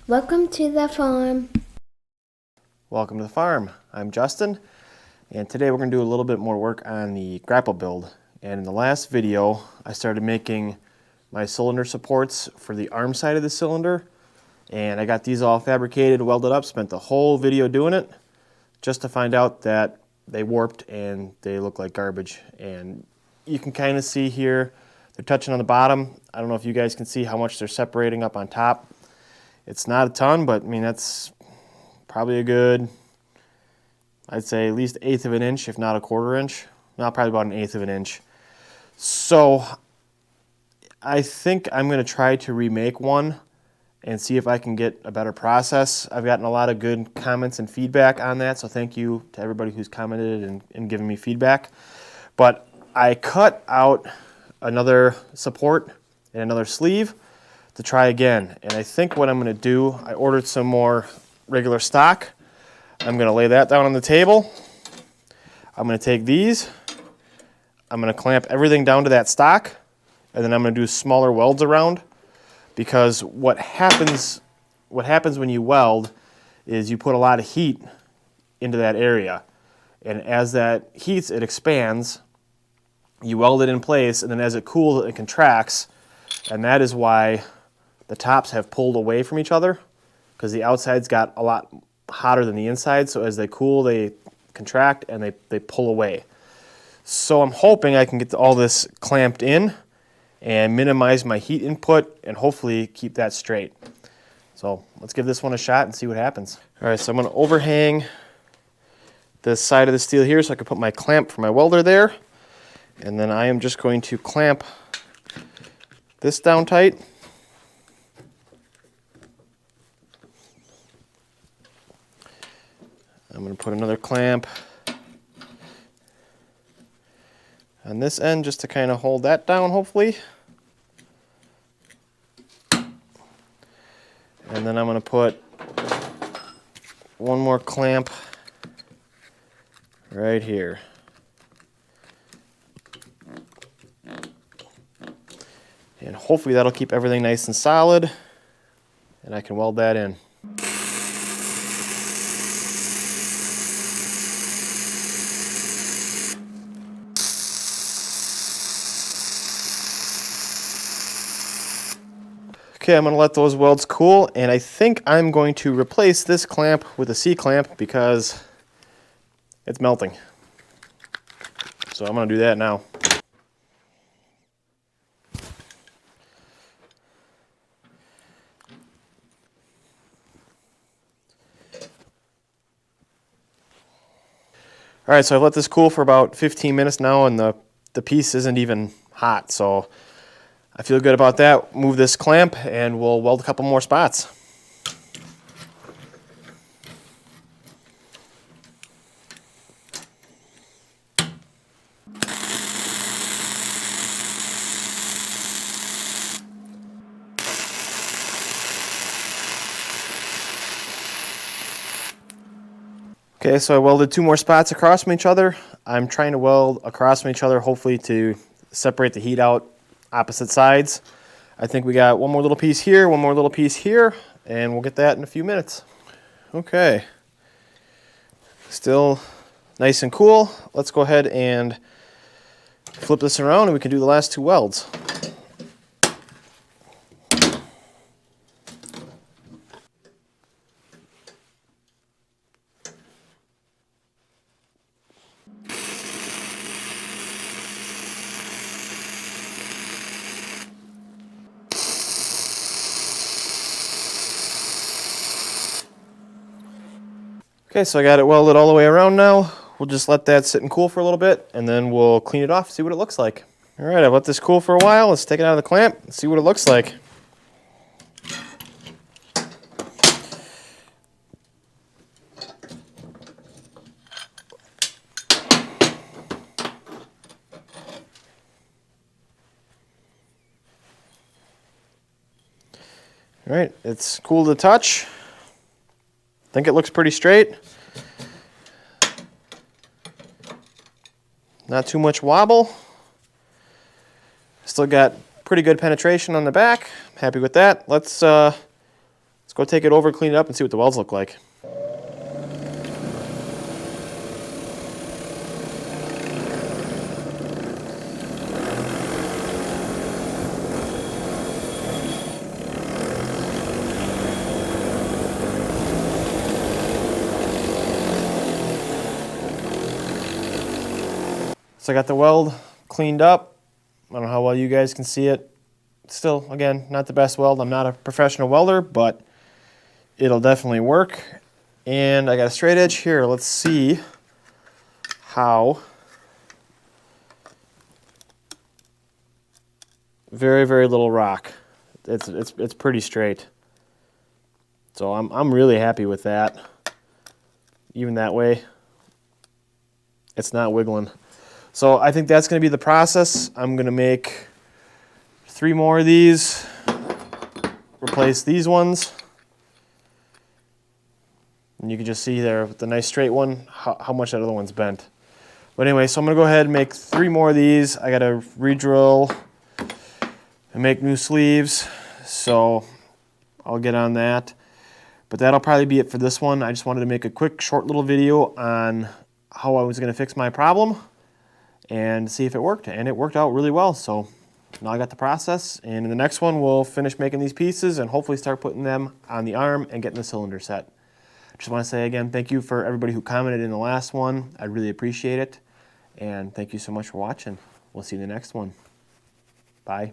Welcome to the farm. Welcome to the farm. I'm Justin, and today we're going to do a little bit more work on the grapple build. And in the last video, I started making my cylinder supports for the arm side of the cylinder, and I got these all fabricated, welded up, spent the whole video doing it, just to find out that they warped and they look like garbage. And you can kind of see here, they're touching on the bottom. I don't know if you guys can see how much they're separating up on top. It's not a ton, but I mean, that's probably a good, I'd say at least 1/8 of an inch, if not a 1/4 inch. No, probably about 1/8 of an inch. So I think I'm going to try to remake one and see if I can get a better process. I've gotten a lot of good comments and feedback on that, so thank you to everybody who's commented and given me feedback. But I cut out another support and another sleeve to try again. And I think what I'm going to do, I ordered some more regular stock. I'm going to lay that down on the table. I'm going to take these. I'm going to clamp everything down to that stock, and then I'm going to do smaller welds around, because what happens when you weld is you put a lot of heat into that area, and as that heats, it expands. You weld it in place, and then as it cools, it contracts, and that is why the tops have pulled away from each other, because the outside's got a lot hotter than the inside, so as they cool, they contract and they pull away. So I'm hoping I can get all this clamped in and minimize my heat input and hopefully keep that straight. So let's give this one a shot and see what happens. All right, so I'm going to overhang this side of the steel here so I can put my clamp for my welder there. And then I am just going to clamp this down tight. I'm going to put another clamp on this end just to kind of hold that down, hopefully. And then I'm going to put one more clamp right here. And hopefully that'll keep everything nice and solid, and I can weld that in. Okay, I'm going to let those welds cool, and I think I'm going to replace this clamp with a C-clamp because it's melting. So I'm going to do that now. All right, so I've let this cool for about 15 minutes now, and the piece isn't even hot, so I feel good about that. Move this clamp and we'll weld a couple more spots. Okay, so I welded 2 more spots across from each other. I'm trying to weld across from each other, hopefully to separate the heat out opposite sides. I think we got one more little piece here, one more little piece here, and we'll get that in a few minutes. Okay, still nice and cool. Let's go ahead and flip this around and we can do the last 2 welds. Okay, so I got it welded all the way around now. We'll just let that sit and cool for a little bit, and then we'll clean it off, see what it looks like. All right, I've let this cool for a while. Let's take it out of the clamp and see what it looks like. All right, it's cool to touch. I think it looks pretty straight. Not too much wobble. Still got pretty good penetration on the back. Happy with that. Let's go go take it over, clean it up, and see what the welds look like. So I got the weld cleaned up. I don't know how well you guys can see it. Still, again, not the best weld. I'm not a professional welder, but it'll definitely work. And I got a straight edge here. Let's see how. Very, very little rock. It's pretty straight. So I'm really happy with that. Even that way, it's not wiggling. So I think that's going to be the process. I'm going to make 3 more of these, replace these ones. And you can just see there with the nice straight one how much that other one's bent. But anyway, so I'm going to go ahead and make 3 more of these. I got to re-drill and make new sleeves. So I'll get on that. But that'll probably be it for this one. I just wanted to make a quick short little video on how I was going to fix my problem and see if it worked. And it worked out really well. So now I got the process. And in the next one, we'll finish making these pieces and hopefully start putting them on the arm and getting the cylinder set. Just want to say again, thank you for everybody who commented in the last one. I really appreciate it. And thank you so much for watching. We'll see you in the next one. Bye.